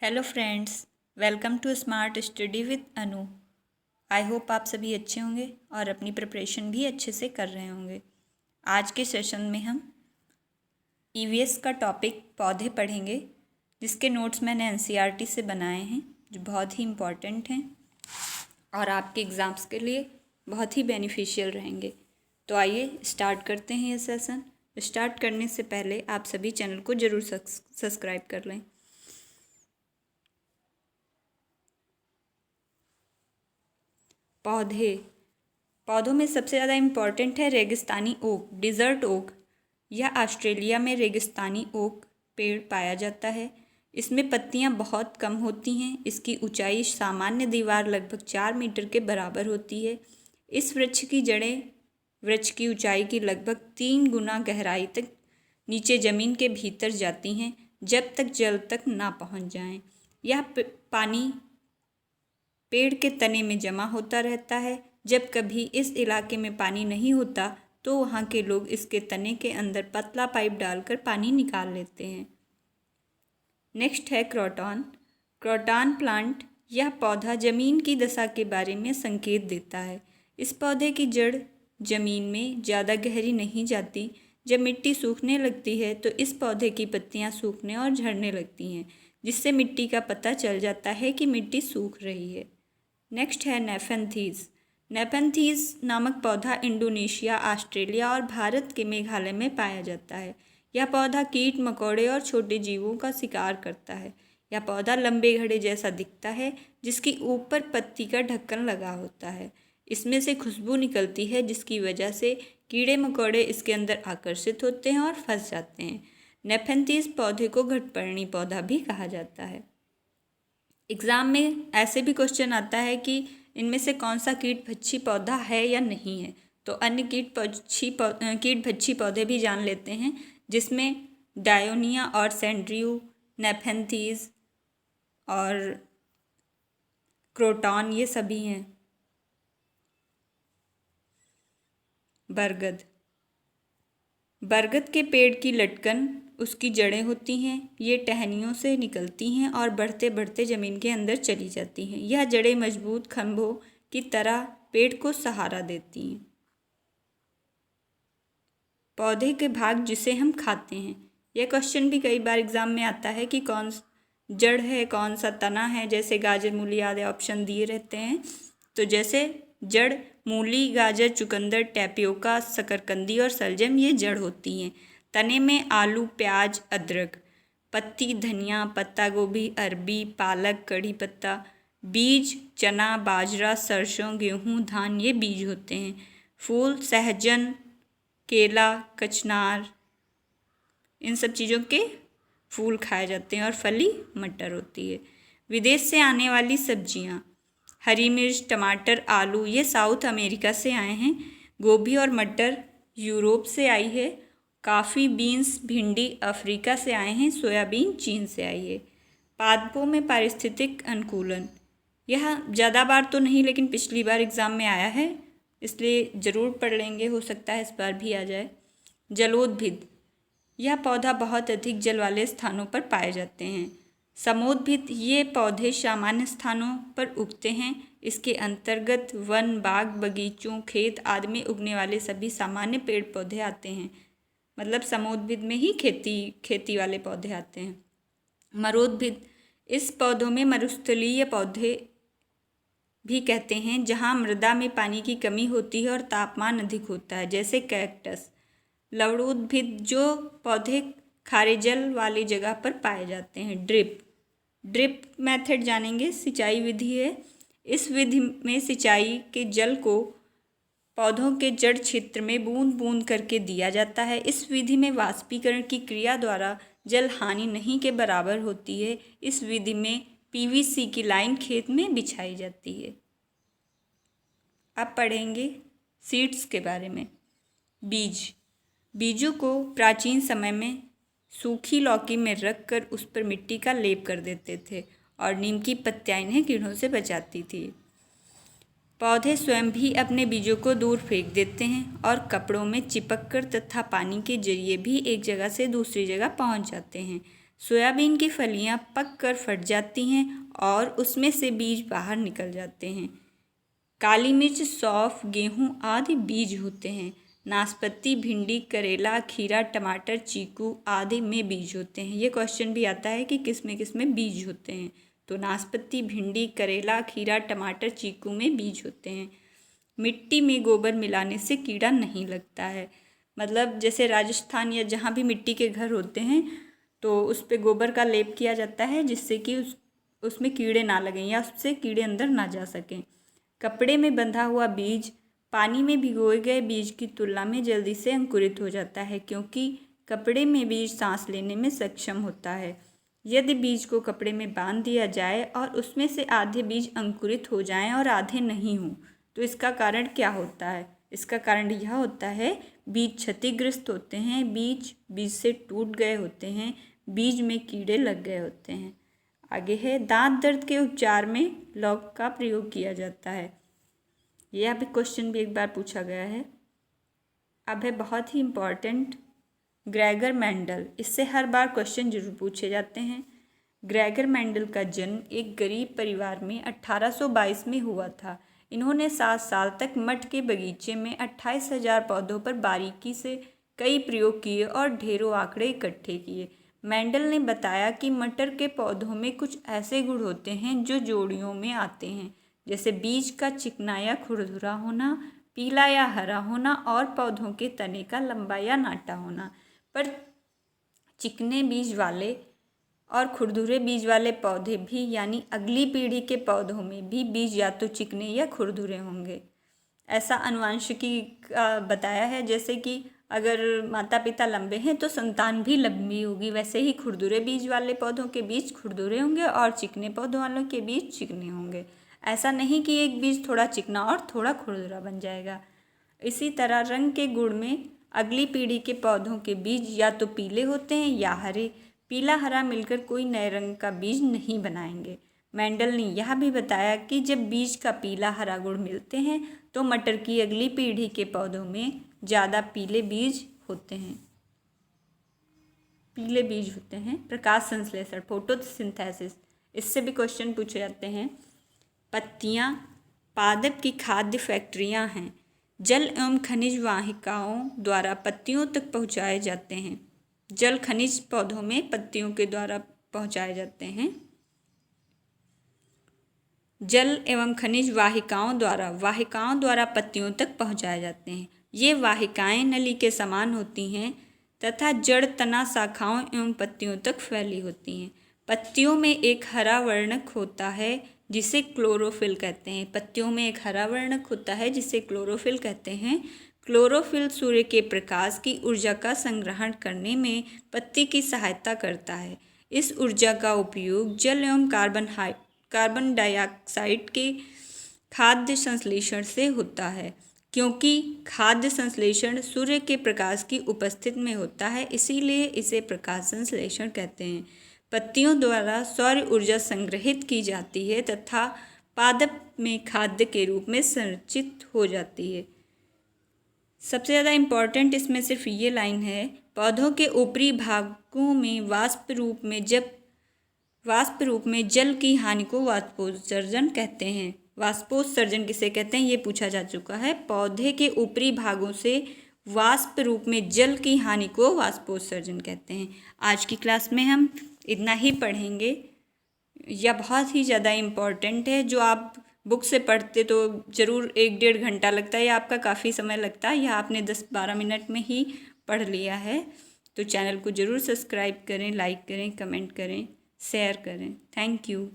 Hello friends, welcome to smart study with Anu. I hope आप सभी अच्छे होंगे और अपनी प्रिपरेशन भी अच्छे से कर रहे होंगे। आज के सेशन में हम ईवीएस का टॉपिक पौधे पढ़ेंगे, जिसके नोट्स मैंने एनसीईआरटी से बनाए हैं, जो बहुत ही इम्पॉर्टेंट हैं और आपके एग्ज़ाम्स के लिए बहुत ही बेनिफिशियल रहेंगे। तो आइए स्टार्ट करते हैं ये सेशन। स्टार्ट करने से पहले आप सभी चैनल को ज़रूर सब्सक्राइब कर लें। पौधों में सबसे ज़्यादा इम्पॉर्टेंट है रेगिस्तानी ओक, डिज़र्ट ओक। यह ऑस्ट्रेलिया में रेगिस्तानी ओक पेड़ पाया जाता है। इसमें पत्तियां बहुत कम होती हैं। इसकी ऊंचाई सामान्य दीवार लगभग 4 मीटर के बराबर होती है। इस वृक्ष की जड़ें वृक्ष की ऊंचाई की लगभग 3 गुना गहराई तक नीचे ज़मीन के भीतर जाती हैं, जब तक जल तक ना पहुंच जाएं। यह पानी पेड़ के तने में जमा होता रहता है। जब कभी इस इलाके में पानी नहीं होता तो वहाँ के लोग इसके तने के अंदर पतला पाइप डालकर पानी निकाल लेते हैं। नेक्स्ट है क्रोटॉन। Croton plant. यह पौधा ज़मीन की दशा के बारे में संकेत देता है। इस पौधे की जड़ ज़मीन में ज़्यादा गहरी नहीं जाती। जब मिट्टी सूखने लगती है तो इस पौधे की पत्तियाँ सूखने और झड़ने लगती हैं, जिससे मिट्टी का पता चल जाता है कि मिट्टी सूख रही है। नेक्स्ट है नेफेंथीज। नेफेंथीज नामक पौधा इंडोनेशिया, ऑस्ट्रेलिया और भारत के मेघालय में पाया जाता है। यह पौधा कीट मकोड़े और छोटे जीवों का शिकार करता है। यह पौधा लंबे घड़े जैसा दिखता है, जिसकी ऊपर पत्ती का ढक्कन लगा होता है। इसमें से खुशबू निकलती है, जिसकी वजह से कीड़े मकोड़े इसके अंदर आकर्षित होते हैं और फंस जाते हैं। नेफेंथीज पौधे को घटपर्णी पौधा भी कहा जाता है। एग्ज़ाम में ऐसे भी क्वेश्चन आता है कि इनमें से कौन सा कीट भक्षी पौधा है या नहीं है। तो अन्य कीट भक्षी पौधे भी जान लेते हैं, जिसमें डायोनिया और सैंड्रियो, नेफेंथीज और क्रोटॉन ये सभी हैं। बरगद के पेड़ की लटकन उसकी जड़ें होती हैं। ये टहनियों से निकलती हैं और बढ़ते बढ़ते ज़मीन के अंदर चली जाती हैं। यह जड़ें मजबूत खंभों की तरह पेड़ को सहारा देती हैं। पौधे के भाग जिसे हम खाते हैं। यह क्वेश्चन भी कई बार एग्जाम में आता है कि कौन जड़ है, कौन सा तना है। जैसे गाजर, मूली आदि ऑप्शन दिए रहते हैं। तो जैसे जड़ मूली, गाजर, चुकंदर, टैपियोका, शकरकंदी और सलजम ये जड़ होती हैं। तने में आलू, प्याज, अदरक। पत्ती धनिया, पत्ता गोभी, अरबी, पालक, कड़ी पत्ता। बीज चना, बाजरा, सरसों, गेहूँ, धान ये बीज होते हैं। फूल सहजन, केला, कचनार, इन सब चीज़ों के फूल खाए जाते हैं और फली मटर होती है। विदेश से आने वाली सब्जियां। हरी मिर्च, टमाटर, आलू ये साउथ अमेरिका से आए हैं। गोभी और मटर यूरोप से आई है। काफ़ी, बीन्स, भिंडी अफ्रीका से आए हैं। सोयाबीन चीन से आई है। पादपों में पारिस्थितिक अनुकूलन। यह ज़्यादा बार तो नहीं, लेकिन पिछली बार एग्ज़ाम में आया है, इसलिए ज़रूर पढ़ लेंगे, हो सकता है इस बार भी आ जाए। जलोद्भिद। यह पौधा बहुत अधिक जल वाले स्थानों पर पाए जाते हैं। समोद्भिद। ये पौधे सामान्य स्थानों पर उगते हैं। इसके अंतर्गत वन, बाग, बगीचों, खेत आदि में उगने वाले सभी सामान्य पेड़ पौधे आते हैं। मतलब समोद्भिद में ही खेती वाले पौधे आते हैं। मरोद्भिद। इस पौधों में मरुस्थलीय पौधे भी कहते हैं, जहाँ मृदा में पानी की कमी होती है और तापमान अधिक होता है, जैसे कैक्टस। लवणोद्भिद। जो पौधे खारे जल वाली जगह पर पाए जाते हैं। ड्रिप मेथड जानेंगे, सिंचाई विधि है। इस विधि में सिंचाई के जल को पौधों के जड़ क्षेत्र में बूंद बूंद करके दिया जाता है। इस विधि में वाष्पीकरण की क्रिया द्वारा जल हानि नहीं के बराबर होती है। इस विधि में पीवीसी की लाइन खेत में बिछाई जाती है। अब पढ़ेंगे सीड्स के बारे में। बीजों को प्राचीन समय में सूखी लौकी में रखकर उस पर मिट्टी का लेप कर देते थे और नीम की पत्तियां इन्हें कीड़ों से बचाती थी। पौधे स्वयं भी अपने बीजों को दूर फेंक देते हैं और कपड़ों में चिपक कर तथा पानी के जरिए भी एक जगह से दूसरी जगह पहुंच जाते हैं। सोयाबीन की फलियां पककर फट जाती हैं और उसमें से बीज बाहर निकल जाते हैं। काली मिर्च, सौंफ, गेहूं आदि बीज होते हैं। नाशपाती, भिंडी, करेला, खीरा, टमाटर, चीकू आदि में बीज होते हैं। ये क्वेश्चन भी आता है कि किस में बीज होते हैं। तो नाशपाती, भिंडी, करेला, खीरा, टमाटर, चीकू में बीज होते हैं। मिट्टी में गोबर मिलाने से कीड़ा नहीं लगता है। मतलब जैसे राजस्थान या जहाँ भी मिट्टी के घर होते हैं तो उस पर गोबर का लेप किया जाता है, जिससे कि उसमें कीड़े ना लगें या उससे कीड़े अंदर ना जा सकें। कपड़े में बंधा हुआ बीज पानी में भिगोए गए बीज की तुलना में जल्दी से अंकुरित हो जाता है, क्योंकि कपड़े में बीज सांस लेने में सक्षम होता है। यदि बीज को कपड़े में बांध दिया जाए और उसमें से आधे बीज अंकुरित हो जाएं और आधे नहीं हों, तो इसका कारण क्या होता है? इसका कारण यह होता है बीज क्षतिग्रस्त होते हैं, बीज से टूट गए होते हैं, बीज में कीड़े लग गए होते हैं। आगे है, दांत दर्द के उपचार में लौंग का प्रयोग किया जाता है। यह भी क्वेश्चन भी एक बार पूछा गया है। अब है बहुत ही इम्पॉर्टेंट, ग्रेगर मेंडल। इससे हर बार क्वेश्चन जरूर पूछे जाते हैं। ग्रेगर मेंडल का जन्म एक गरीब परिवार में 1822 में हुआ था। इन्होंने 7 साल तक मठ के बगीचे में 28,000 पौधों पर बारीकी से कई प्रयोग किए और ढेरों आंकड़े इकट्ठे किए। मेंडल ने बताया कि मटर के पौधों में कुछ ऐसे गुण होते हैं जो जोड़ियों में आते हैं, जैसे बीज का चिकना या खुरदुरा होना, पीला या हरा होना और पौधों के तने का लंबा या नाटा होना। पर चिकने बीज वाले और खुरदुरे बीज वाले पौधे भी, यानी अगली पीढ़ी के पौधों में भी बीज या तो चिकने या खुरदुरे होंगे। ऐसा आनुवंशिकी का बताया है, जैसे कि अगर माता पिता लंबे हैं तो संतान भी लंबी होगी, वैसे ही खुरदुरे बीज वाले पौधों के बीज खुरदुरे होंगे और चिकने पौधों वालों के बीज चिकने होंगे। ऐसा नहीं कि एक बीज थोड़ा चिकना और थोड़ा खुरदुरा बन जाएगा। इसी तरह रंग के गुण में अगली पीढ़ी के पौधों के बीज या तो पीले होते हैं या हरे। पीला हरा मिलकर कोई नए रंग का बीज नहीं बनाएंगे। मेंडल ने यह भी बताया कि जब बीज का पीला हरा गुण मिलते हैं तो मटर की अगली पीढ़ी के पौधों में ज़्यादा पीले बीज होते हैं। प्रकाश संश्लेषण, फोटोसिंथेसिस, इससे भी क्वेश्चन पूछे जाते हैं। पत्तियाँ पादप की खाद्य फैक्ट्रियाँ हैं। जल एवं खनिज वाहिकाओं द्वारा पत्तियों तक पहुँचाए जाते हैं। जल खनिज पौधों में पत्तियों के द्वारा पहुँचाए जाते हैं। जल एवं खनिज वाहिकाओं द्वारा पत्तियों तक पहुँचाए जाते हैं। ये वाहिकाएं नली के समान होती हैं तथा जड़, तना, शाखाओं एवं पत्तियों तक फैली होती हैं। पत्तियों में एक हरा वर्णक होता है जिसे क्लोरोफिल कहते हैं। पत्तियों में एक हरा वर्णक होता है जिसे क्लोरोफिल कहते हैं। क्लोरोफिल सूर्य के प्रकाश की ऊर्जा का संग्रहण करने में पत्ती की सहायता करता है। इस ऊर्जा का उपयोग जल एवं कार्बन डाइऑक्साइड के खाद्य संश्लेषण से होता है। क्योंकि खाद्य संश्लेषण सूर्य के प्रकाश की उपस्थिति में होता है, इसीलिए इसे प्रकाश संश्लेषण कहते हैं। पत्तियों द्वारा सौर ऊर्जा संग्रहित की जाती है तथा पादप में खाद्य के रूप में संरचित हो जाती है। सबसे ज़्यादा इम्पॉर्टेंट इसमें सिर्फ ये लाइन है, पौधों के ऊपरी भागों में वाष्प रूप में जल की हानि को वाष्पोत्सर्जन कहते हैं। वाष्पोत्सर्जन किसे कहते हैं ये पूछा जा चुका है। पौधे के ऊपरी भागों से वाष्प रूप में जल की हानि को वाष्पोत्सर्जन कहते हैं। आज की क्लास में हम इतना ही पढ़ेंगे। यह बहुत ही ज़्यादा इम्पॉर्टेंट है, जो आप बुक से पढ़ते तो ज़रूर 1-1.5 घंटा लगता है या आपका काफ़ी समय लगता है, यह आपने 10-12 मिनट में ही पढ़ लिया है। तो चैनल को ज़रूर सब्सक्राइब करें, लाइक करें, कमेंट करें, शेयर करें। Thank you.